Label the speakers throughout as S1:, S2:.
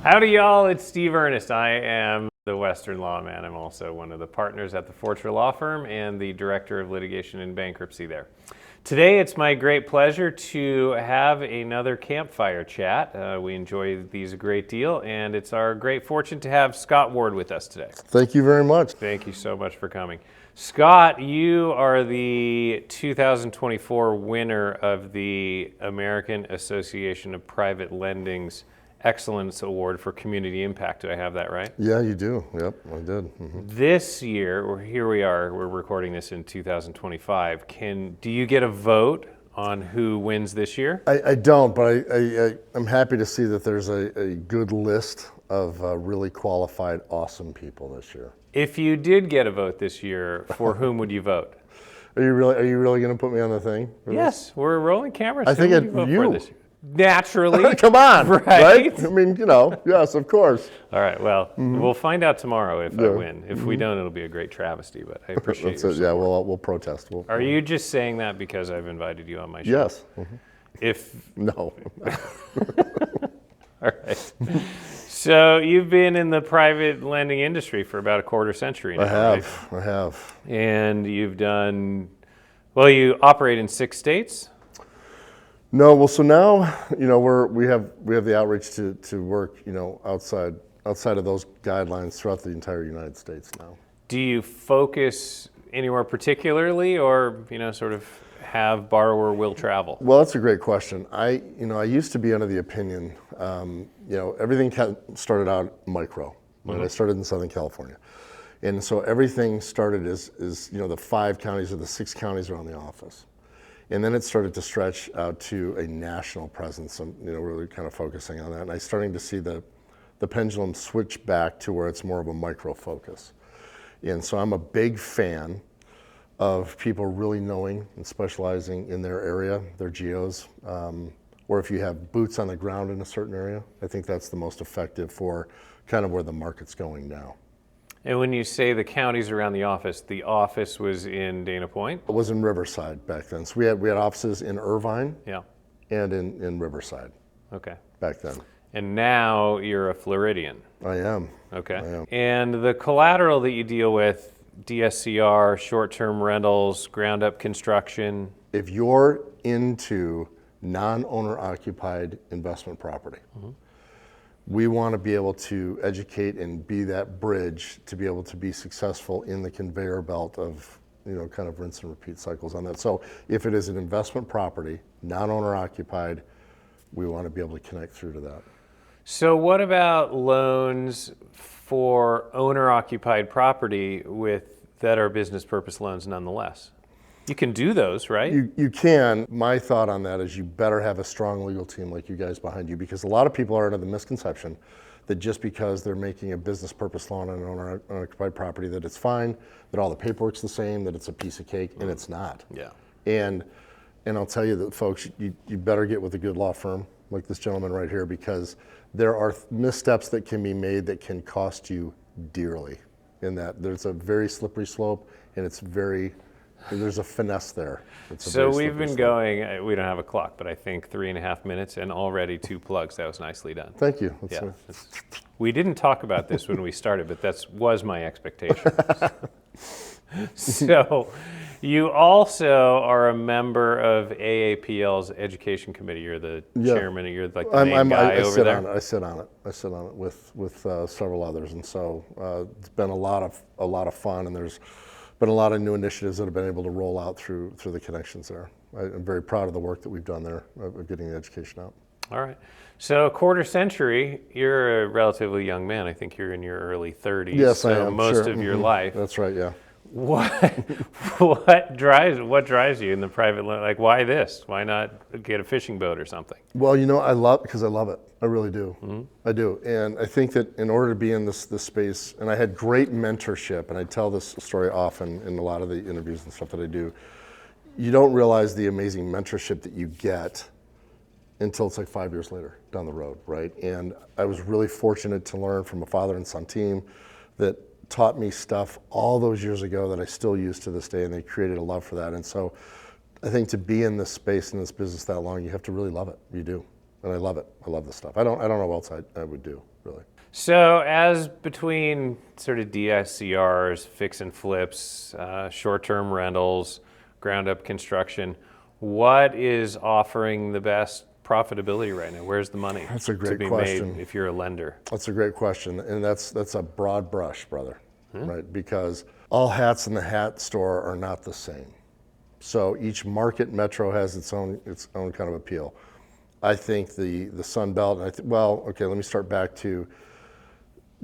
S1: Howdy, y'all. It's Steve Ernest. I am the Western Lawman. I'm also one of the partners at the Fortune Law Firm and the Director of Litigation and Bankruptcy there. Today, it's my great pleasure to have another Campfire Chat. We enjoy these a great deal, and it's our great fortune to have Scott Ward with us today.
S2: Thank you very much.
S1: Thank you so much for coming. Scott, you are the 2024 winner of the American Association of Private Lending's Excellence Award for Community Impact. Did I have that right?
S2: Yeah, you do. Yep, I did.
S1: This year, here we are, we're recording this in 2025. Do you get a vote on who wins this year?
S2: I don't, but I'm happy to see that there's a good list of really qualified, awesome people this year.
S1: If you did get a vote this year, for whom would you vote?
S2: Are you really going to put me on the thing?
S1: Yes, we're rolling cameras.
S2: I think
S1: who would you vote for this year? Naturally.
S2: Come on,
S1: right?
S2: I mean, yes, of course.
S1: All right, well, we'll find out tomorrow if I win. If we don't, it'll be a great travesty, but I appreciate
S2: That's
S1: your
S2: it.
S1: support.
S2: Yeah, we'll protest.
S1: Are you just saying that because I've invited you on my show?
S2: Yes.
S1: All
S2: No.
S1: right. So you've been in the private lending industry for about a quarter century now,
S2: I have.
S1: And you've done, you operate in 6 states?
S2: No, well, so now, we have the outreach to work, outside of those guidelines throughout the entire United States now.
S1: Do you focus anywhere particularly, or sort of have borrower will travel?
S2: Well, that's a great question. I used to be under the opinion, everything started out micro. When I started in Southern California, and so everything started as the 5 counties or the 6 counties around the office. And then it started to stretch out to a national presence, and really kind of focusing on that. And I'm starting to see the pendulum switch back to where it's more of a micro focus. And so I'm a big fan of people really knowing and specializing in their area, their geos, or if you have boots on the ground in a certain area. I think that's the most effective for kind of where the market's going now.
S1: And when you say the counties around the office was in Dana Point?
S2: It was in Riverside back then. So we had offices in Irvine and in Riverside back then.
S1: And now you're a Floridian.
S2: I am.
S1: Okay.
S2: I am.
S1: And the collateral that you deal with, DSCR, short-term rentals, ground-up construction.
S2: If you're into non-owner occupied investment property, we want to be able to educate and be that bridge to be able to be successful in the conveyor belt of, kind of rinse and repeat cycles on that. So if it is an investment property, non-owner occupied, we want to be able to connect through to that.
S1: So what about loans for owner-occupied property that are business purpose loans nonetheless? You can do those, right?
S2: You can. My thought on that is you better have a strong legal team like you guys behind you, because a lot of people are under the misconception that just because they're making a business purpose loan on an owner-occupied property that it's fine, that all the paperwork's the same, that it's a piece of cake, and it's not.
S1: Yeah.
S2: And I'll tell you that, folks, you better get with a good law firm like this gentleman right here, because there are missteps that can be made that can cost you dearly. In that there's a very slippery slope, and there's a finesse there.
S1: So we've been going, we don't have a clock, but I think 3.5 minutes and already 2 plugs. That was nicely done.
S2: Thank you.
S1: We didn't talk about this when we started, but that was my expectation. So you also are a member of AAPL's Education Committee. You're the chairman, you're like the main guy over there?
S2: I sit on it with several others. And so it's been a lot of fun, and there's been a lot of new initiatives that have been able to roll out through the connections there. I'm very proud of the work that we've done there of getting the education out.
S1: All right. So a quarter century, you're a relatively young man. I think you're in your early 30s.
S2: Yes, I am.
S1: Most of your life.
S2: That's right, yeah.
S1: What drives you in the private loan? Like, why this? Why not get a fishing boat or something?
S2: Well, because I love it. I really do. I do. And I think that in order to be in this space, and I had great mentorship, and I tell this story often in a lot of the interviews and stuff that I do, you don't realize the amazing mentorship that you get until it's like 5 years later down the road, right? And I was really fortunate to learn from a father and son team that taught me stuff all those years ago that I still use to this day, and they created a love for that. And so I think to be in this space, in this business that long, you have to really love it. You do. and I love it. I love this stuff. I don't know what else I would do, really.
S1: So as between sort of DSCRs, fix and flips, short-term rentals, ground-up construction, what is offering the best profitability right now? Where's the money
S2: That's a great
S1: to be
S2: question.
S1: made if you're a lender?
S2: That's a great question, and that's a broad brush, brother, right? Because all hats in the hat store are not the same. So each market metro has its own kind of appeal. I think the Sun Belt, okay, let me start back to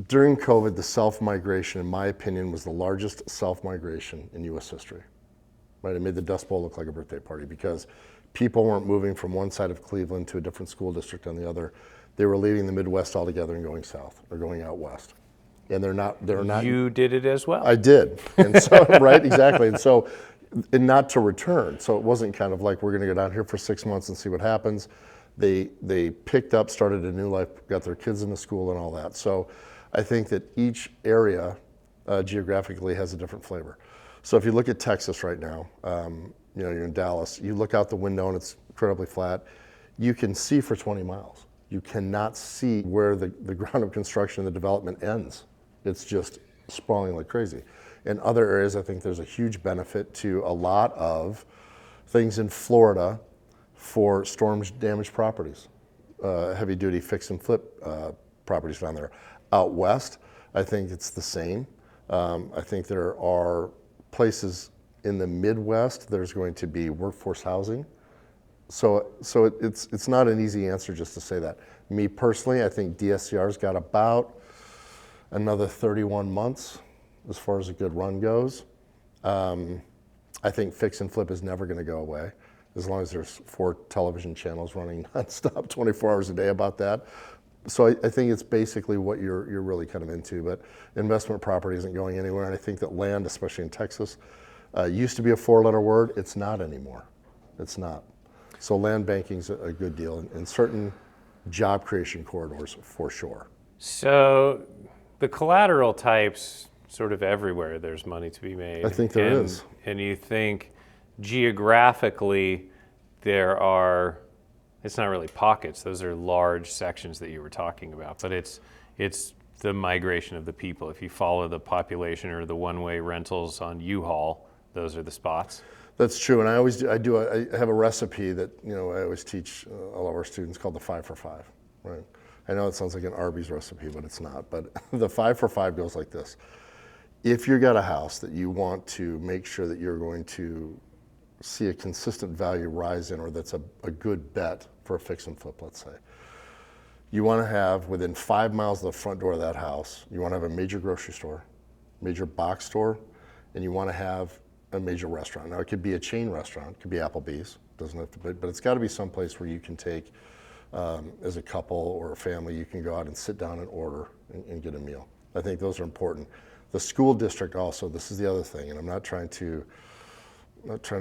S2: during COVID, the self-migration, in my opinion, was the largest self-migration in U.S. history. Right? It made the Dust Bowl look like a birthday party because people weren't moving from one side of Cleveland to a different school district on the other. They were leaving the Midwest altogether and going south or going out west. And they're not.
S1: You did it as well.
S2: I did, and so right, exactly, and not to return. So it wasn't kind of like we're going to go down here for 6 months and see what happens. They picked up, started a new life, got their kids into school and all that. So I think that each area geographically has a different flavor. So if you look at Texas right now, you're in Dallas, you look out the window and it's incredibly flat. You can see for 20 miles. You cannot see where the ground of construction and the development ends. It's just sprawling like crazy. In other areas, I think there's a huge benefit to a lot of things in Florida for storm damaged properties, heavy duty fix and flip properties down there. Out west, I think it's the same. I think there are places in the Midwest there's going to be workforce housing. So it's not an easy answer just to say that. Me personally, I think DSCR's got about another 31 months as far as a good run goes. I think fix and flip is never going to go away as long as there's 4 television channels running nonstop 24 hours a day about that. So I think it's basically what you're really kind of into, but investment property isn't going anywhere. And I think that land, especially in Texas, used to be a 4-letter word. It's not anymore. It's not. So land banking's a good deal in certain job creation corridors for sure.
S1: So the collateral types sort of everywhere there's money to be made.
S2: I think there is.
S1: And you think geographically there are, it's not really pockets, those are large sections that you were talking about, but it's the migration of the people. If you follow the population or the one-way rentals on U-Haul, those are the spots.
S2: That's true, and I have a recipe that I always teach all of our students called the 5 for 5. Right? I know it sounds like an Arby's recipe, but it's not. But the 5 for 5 goes like this: if you've got a house that you want to make sure that you're going to see a consistent value rise in, or that's a good bet for a fix and flip, let's say, you want to have within 5 miles of the front door of that house, you want to have a major grocery store, major box store, and you want to have a major restaurant. Now, it could be a chain restaurant, it could be Applebee's, doesn't have to be, but it's got to be someplace where you can take, as a couple or a family, you can go out and sit down and order and get a meal. I think those are important. The school district also, this is the other thing, and I'm not trying to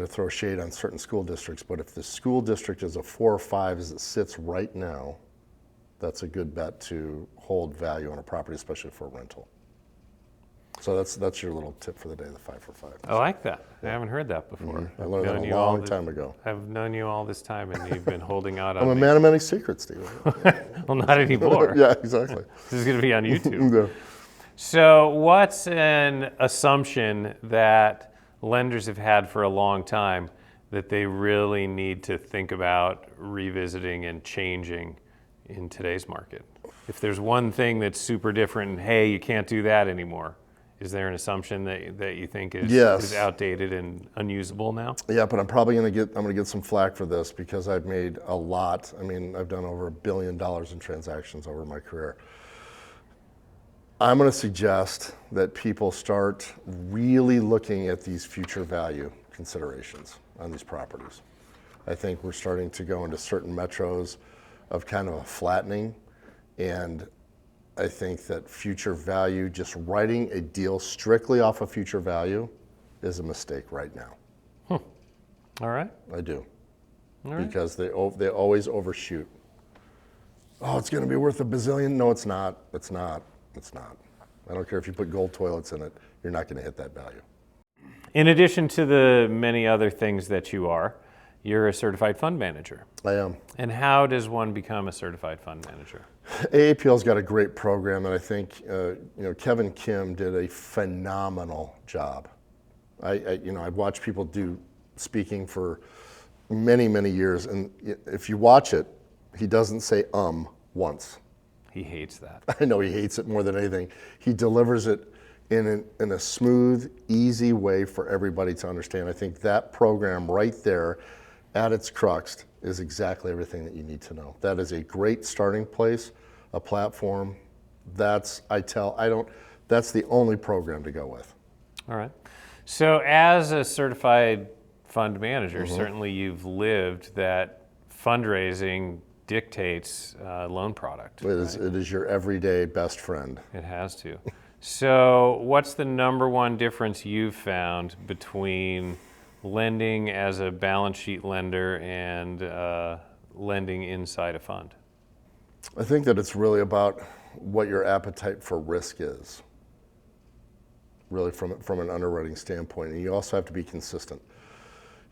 S2: throw shade on certain school districts, but if the school district is a 4 or 5 as it sits right now, that's a good bet to hold value on a property, especially for a rental. So that's your little tip for the day, the 5 for 5.
S1: I like that. I haven't heard that before.
S2: Mm-hmm. I learned that a long time ago.
S1: I've known you all this time, and you've been holding out on
S2: I'm a
S1: me.
S2: man of many secrets, Steve.
S1: Well, not anymore.
S2: Yeah, exactly.
S1: This is going to be on YouTube.
S2: Yeah.
S1: So what's an assumption that lenders have had for a long time that they really need to think about revisiting and changing in today's market? If there's one thing that's super different, and hey, you can't do that anymore, is there an assumption that you think is outdated and unusable now?
S2: Yeah, but I'm probably going to get some flack for this because I've made a lot. I mean, I've done over $1 billion in transactions over my career. I'm going to suggest that people start really looking at these future value considerations on these properties. I think we're starting to go into certain metros of kind of a flattening, and I think that future value, just writing a deal strictly off of future value, is a mistake right now.
S1: All right.
S2: I do.
S1: All right.
S2: Because they always overshoot. Oh, it's going to be worth $1 bazillion. No, it's not. It's not. It's not. I don't care if you put gold toilets in it, you're not going to hit that value.
S1: In addition to the many other things that you are, you're a certified fund manager.
S2: I am.
S1: And how does one become a certified fund manager?
S2: AAPL's got a great program, and I think Kevin Kim did a phenomenal job. I've watched people do speaking for many, many years, and if you watch it, he doesn't say once.
S1: He hates that.
S2: I know he hates it more than anything. He delivers it in a smooth, easy way for everybody to understand. I think that program right there, at its crux, is exactly everything that you need to know. That is a great starting place, a platform. That's the only program to go with.
S1: All right. So as a certified fund manager, certainly you've lived that fundraising dictates loan product.
S2: It is your everyday best friend.
S1: It has to. So what's the number one difference you've found between lending as a balance sheet lender and lending inside a fund?
S2: I think that it's really about what your appetite for risk is, really from an underwriting standpoint. And you also have to be consistent.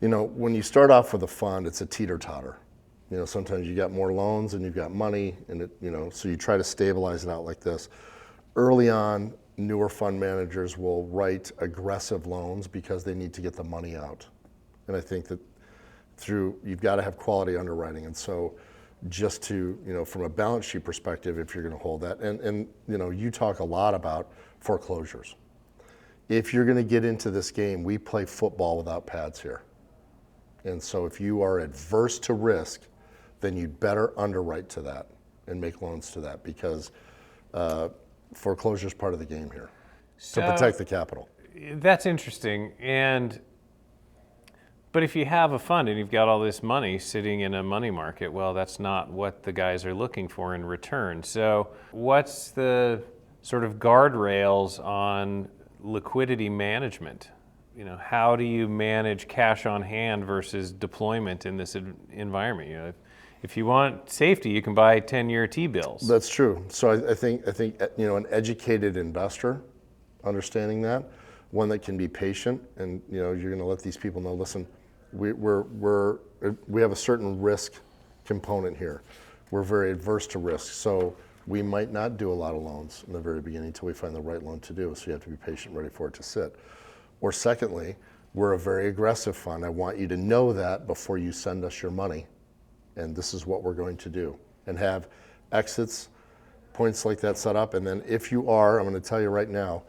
S2: When you start off with a fund, it's a teeter-totter. Sometimes you got more loans and you've got money, and so you try to stabilize it out like this. Early on, newer fund managers will write aggressive loans because they need to get the money out. And I think that you've got to have quality underwriting. And so just to, from a balance sheet perspective, if you're going to hold that, and you talk a lot about foreclosures. If you're going to get into this game, we play football without pads here. And so if you are adverse to risk, then you'd better underwrite to that and make loans to that, because foreclosure is part of the game here to protect the capital.
S1: That's interesting. But if you have a fund and you've got all this money sitting in a money market, well, that's not what the guys are looking for in return. So what's the sort of guardrails on liquidity management? How do you manage cash on hand versus deployment in this environment? If you want safety, you can buy 10-year T-bills.
S2: That's true. So I think an educated investor, understanding that, one that can be patient, and you're going to let these people know, listen, we have a certain risk component here. We're very adverse to risk, so we might not do a lot of loans in the very beginning until we find the right loan to do. So you have to be patient, ready for it to sit. Or secondly, we're a very aggressive fund. I want you to know that before you send us your money, and this is what we're going to do, and have exits, points like that set up. And then if you are, I'm going to tell you right now,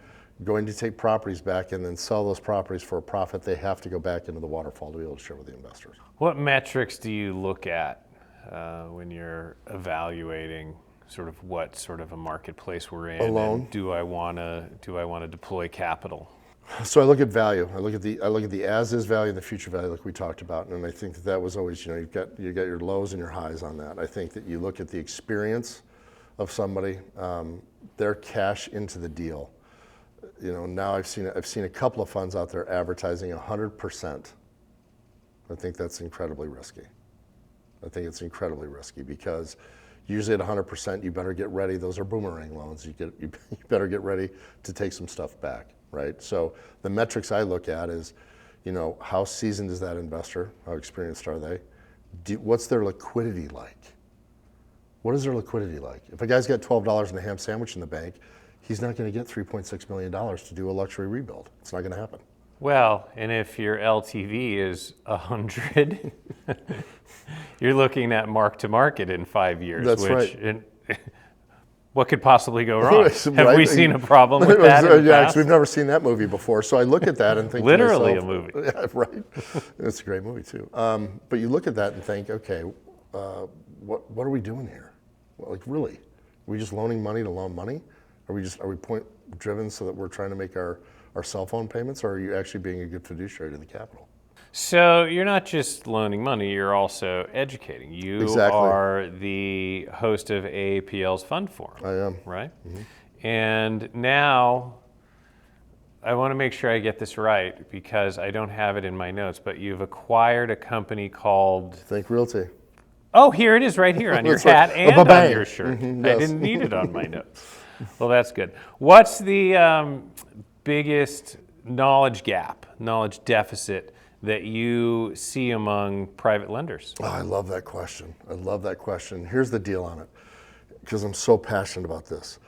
S2: going to take properties back and then sell those properties for a profit, they have to go back into the waterfall to be able to share with the investors. What
S1: metrics do you look at when you're evaluating sort of what sort of a marketplace we're in?
S2: A loan.
S1: And do I want to deploy capital?
S2: So I look at value. I look at the as-is value and the future value, like we talked about. And I think that was always, you've got your lows and your highs on that. I think that you look at the experience of somebody, their cash into the deal. Now I've seen a couple of funds out there advertising 100%. I think that's incredibly risky. I think it's incredibly risky because usually at 100%, you better get ready. Those are boomerang loans. You better get ready to take some stuff back, right? So the metrics I look at is, how seasoned is that investor? How experienced are they? What's their liquidity like? What is their liquidity like? If a guy's got $12 and a ham sandwich in the bank, he's not going to get $3.6 million to do a luxury rebuild. It's not going to happen.
S1: Well, and if your LTV is 100, you're looking at mark to market in 5 years.
S2: That's right.
S1: What could possibly go wrong? Have we seen a problem with that in the
S2: yeah,
S1: past?
S2: we've never seen that movie before. So I look at that and think
S1: literally
S2: to myself,
S1: a movie.
S2: Yeah, right. It's a great movie too. But you look at that and think, okay, what are we doing here? Well, like really, are we just loaning money to loan money? Are we point driven so that we're trying to make our cell phone payments, or are you actually being a good fiduciary to the capital?
S1: So you're not just loaning money, you're also educating. You
S2: Exactly.
S1: are the host of AAPL's Fund Forum.
S2: I am.
S1: Right? Mm-hmm. And now I want to make sure I get this right because I don't have it in my notes, but you've acquired a company called...
S2: Think Realty.
S1: Oh, here it is right here on your hat and on your shirt.
S2: Mm-hmm, yes.
S1: I didn't need it on my notes. Well, that's good. What's the biggest knowledge gap, knowledge deficit that you see among private lenders?
S2: Oh, I love that question. I love that question. Here's the deal on it, because I'm so passionate about this.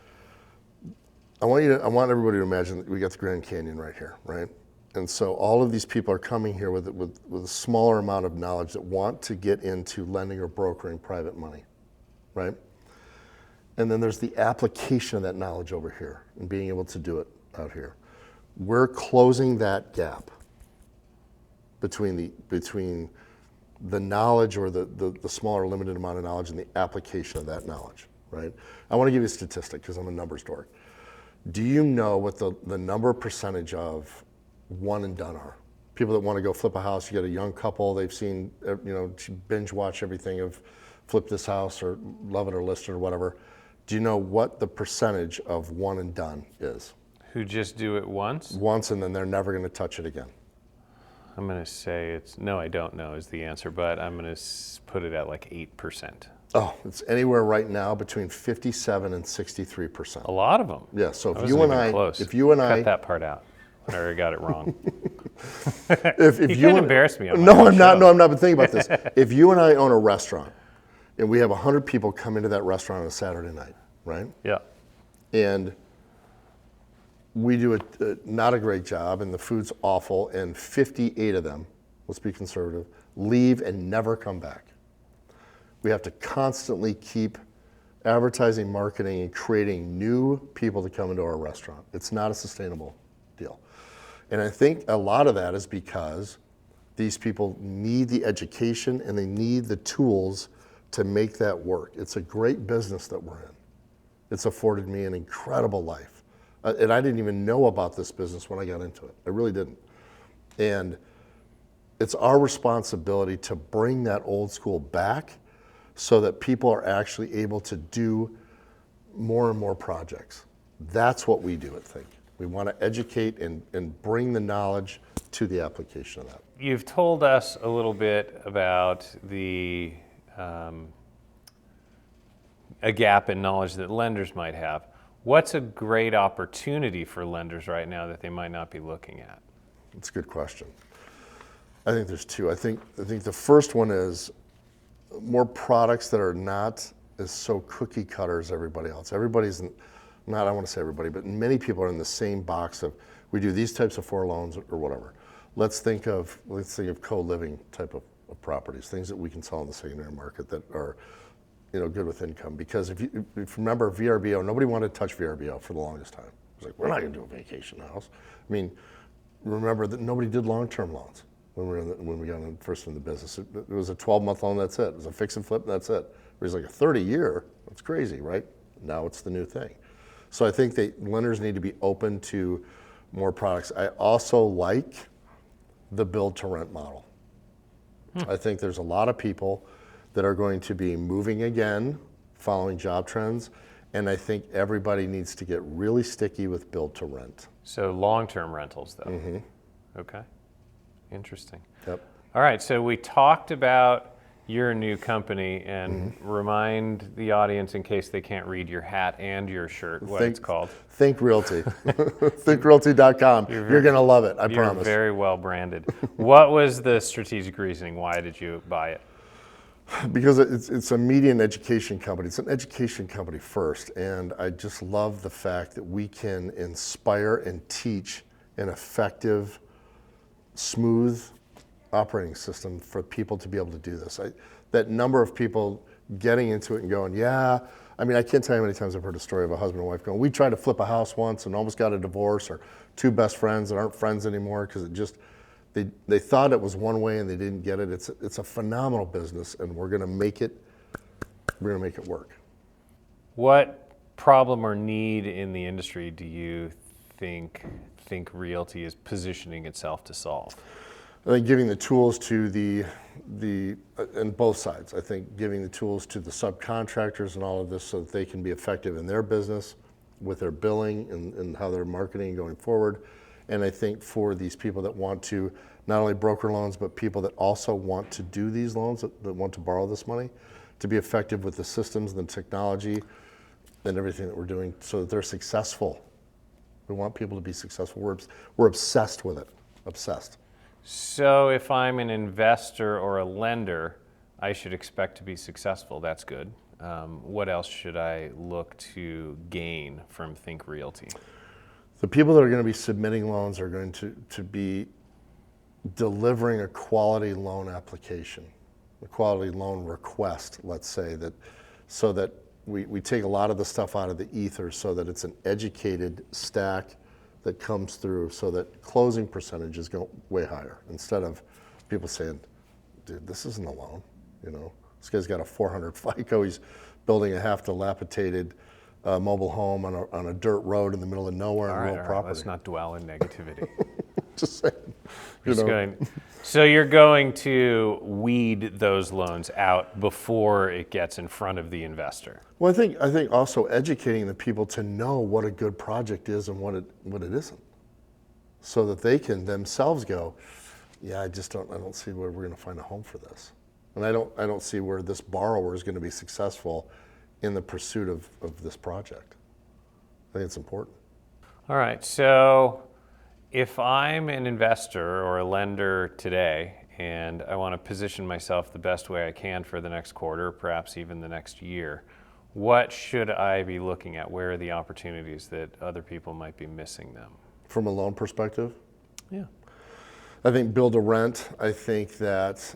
S2: I want everybody to imagine that we got the Grand Canyon right here, right? And so all of these people are coming here with a smaller amount of knowledge that want to get into lending or brokering private money, right? And then there's the application of that knowledge over here and being able to do it out here. We're closing that gap between the knowledge or the smaller limited amount of knowledge and the application of that knowledge, right? I want to give you a statistic because I'm a numbers dork. Do you know what the number percentage of one and done are? People that want to go flip a house, you get a young couple, they've seen, binge watch everything of Flip This House or Love It or List It or whatever. Do you know what the percentage of one and done is?
S1: Who just do it once?
S2: Once, and then they're never going to touch it again.
S1: I'm going to say no, I don't know is the answer, but I'm going to put it at like 8%.
S2: Oh, it's anywhere right now between 57 and 63%.
S1: A lot of them.
S2: Yeah, so
S1: if you and I cut that part out, or I got it wrong.
S2: if
S1: you can't embarrass me on
S2: no,
S1: my
S2: I'm not.
S1: show.
S2: No, I'm not. But think about this. If you and I own a restaurant, and we have 100 people come into that restaurant on a Saturday night, right?
S1: Yeah.
S2: And we do not a great job, and the food's awful, and 58 of them, let's be conservative, leave and never come back. We have to constantly keep advertising, marketing, and creating new people to come into our restaurant. It's not a sustainable deal. And I think a lot of that is because these people need the education and they need the tools to make that work. It's a great business that we're in. It's afforded me an incredible life. And I didn't even know about this business when I got into it. I really didn't. And it's our responsibility to bring that old school back so that people are actually able to do more and more projects. That's what we do at Think. We want to educate and bring the knowledge to the application of that.
S1: You've told us a little bit about a gap in knowledge that lenders might have. What's a great opportunity for lenders right now that they might not be looking at?
S2: That's a good question. I think there's two. I think the first one is more products that are not as so cookie cutter as everybody else. Everybody's not, I want to say everybody, but many people are in the same box of, we do these types of 4 loans or whatever. Let's think of co-living type of properties, things that we can sell in the secondary market that are, good with income. Because if you remember VRBO, nobody wanted to touch VRBO for the longest time. It was like, we're not going to do a vacation house. I mean, remember that nobody did long-term loans when we got first in the business. It was a 12-month loan, that's it. It was a fix and flip, and that's it. It was like a 30-year, that's crazy, right? Now it's the new thing. So I think that lenders need to be open to more products. I also like the build-to-rent model. I think there's a lot of people that are going to be moving again, following job trends, and I think everybody needs to get really sticky with build-to-rent.
S1: So long-term rentals, though.
S2: Mm-hmm.
S1: Okay. Interesting.
S2: Yep.
S1: All right, so we talked about your new company, and remind the audience, in case they can't read your hat and your shirt, what it's called.
S2: Think Realty. ThinkRealty.com. You're going to love it, I promise.
S1: You're very well branded. What was the strategic reasoning? Why did you buy it?
S2: Because it's a media and education company. It's an education company first, and I just love the fact that we can inspire and teach an effective, smooth operating system for people to be able to do this. That number of people getting into it and going, yeah, I mean, I can't tell you how many times I've heard a story of a husband and wife going, we tried to flip a house once and almost got a divorce, or 2 best friends that aren't friends anymore because it just, they thought it was one way and they didn't get it. It's a phenomenal business, and we're going to make it work. What
S1: problem or need in the industry do you think Realty is positioning itself to solve?
S2: I think giving the tools to and both sides. I think giving the tools to the subcontractors and all of this so that they can be effective in their business with their billing and how they're marketing going forward. And I think for these people that want to not only broker loans, but people that also want to do these loans, that want to borrow this money, to be effective with the systems and the technology and everything that we're doing so that they're successful. We want people to be successful. We're obsessed with it, obsessed.
S1: So if I'm an investor or a lender, I should expect to be successful. That's good. What else should I look to gain from Think Realty?
S2: The people that are going to be submitting loans are going to be delivering a quality loan application, a quality loan request, let's say, that so that we take a lot of the stuff out of the ether so that it's an educated stack that comes through so that closing percentages go way higher instead of people saying, dude, this isn't a loan, This guy's got a 400 FICO, he's building a half dilapidated mobile home on a dirt road in the middle of nowhere on real property.
S1: Let's not dwell in negativity.
S2: Just saying.
S1: So you're going to weed those loans out before it gets in front of the investor.
S2: Well, I think also educating the people to know what a good project is and what it isn't, so that they can themselves go, yeah, I don't see where we're going to find a home for this, and I don't see where this borrower is going to be successful in the pursuit of this project. I think it's important.
S1: All right, so if I'm an investor or a lender today and I want to position myself the best way I can for the next quarter, perhaps even the next year, what should I be looking at? Where are the opportunities that other people might be missing them?
S2: From a loan perspective?
S1: Yeah.
S2: I think build to rent. I think that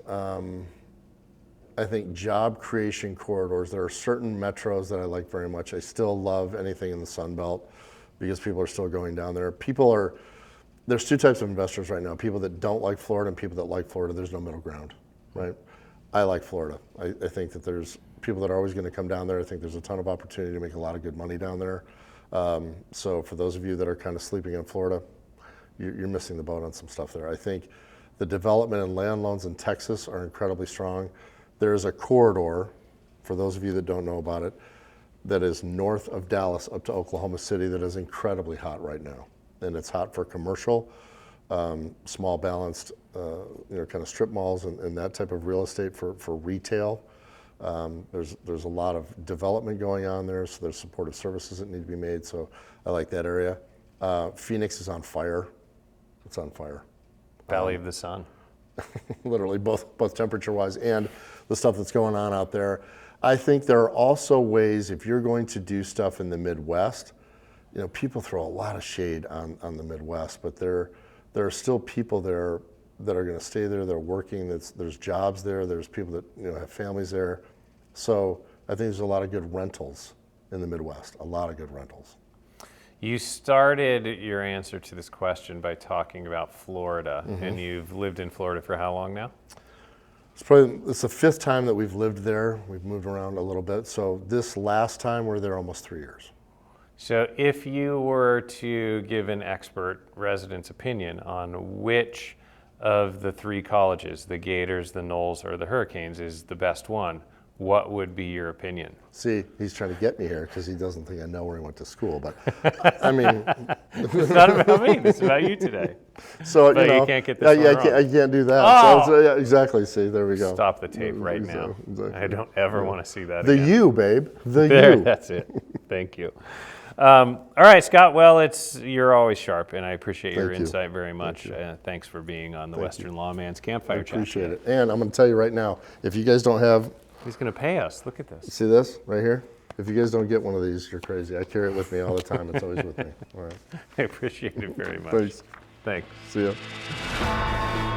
S2: I think job creation corridors. There are certain metros that I like very much. I still love anything in the Sun Belt because people are still going down there. There's two types of investors right now, people that don't like Florida and people that like Florida. There's no middle ground, right? I like Florida. I think that there's people that are always going to come down there. I think there's a ton of opportunity to make a lot of good money down there. So for those of you that are kind of sleeping in Florida, you're missing the boat on some stuff there. I think the development and land loans in Texas are incredibly strong. There is a corridor, for those of you that don't know about it, that is north of Dallas up to Oklahoma City that is incredibly hot right now. And it's hot for commercial, small balanced, kind of strip malls and that type of real estate for retail. There's a lot of development going on there, so there's supportive services that need to be made. So I like that area. Phoenix is on fire. It's on fire.
S1: Valley of the Sun.
S2: Literally, both temperature-wise and the stuff that's going on out there. I think there are also ways, if you're going to do stuff in the Midwest, people throw a lot of shade on the Midwest, but there are still people there that are going to stay there. They're working. There's jobs there. There's people that have families there. So I think there's a lot of good rentals in the Midwest. A lot of good rentals.
S1: You started your answer to this question by talking about Florida, and you've lived in Florida for how long now?
S2: It's the fifth time that we've lived there. We've moved around a little bit. So this last time we're there almost 3 years.
S1: So if you were to give an expert resident's opinion on which of the three colleges, the Gators, the Knolls, or the Hurricanes, is the best one, what would be your opinion?
S2: See, he's trying to get me here because he doesn't think I know where he went to school. But I mean,
S1: it's not about me. It's about you today.
S2: So
S1: but you can't get this one wrong.
S2: I can't do that.
S1: Oh!
S2: So yeah, exactly. See, there we go.
S1: Stop the tape right now.
S2: Exactly.
S1: I don't ever want to see that
S2: The
S1: again.
S2: you, babe. The
S1: There,
S2: you.
S1: that's it. Thank you. All right, Scott. Well, you're always sharp, and I appreciate your
S2: Thank you.
S1: insight very much. Thanks for being on the Western Lawman's Campfire Chats.
S2: Appreciate it. And I'm going to tell you right now, if you guys don't have,
S1: He's going to pay us. Look at this.
S2: see this right here? If you guys don't get one of these, you're crazy. I carry it with me all the time. It's always with me. All right.
S1: I appreciate it very much.
S2: Thanks.
S1: Thanks.
S2: See ya.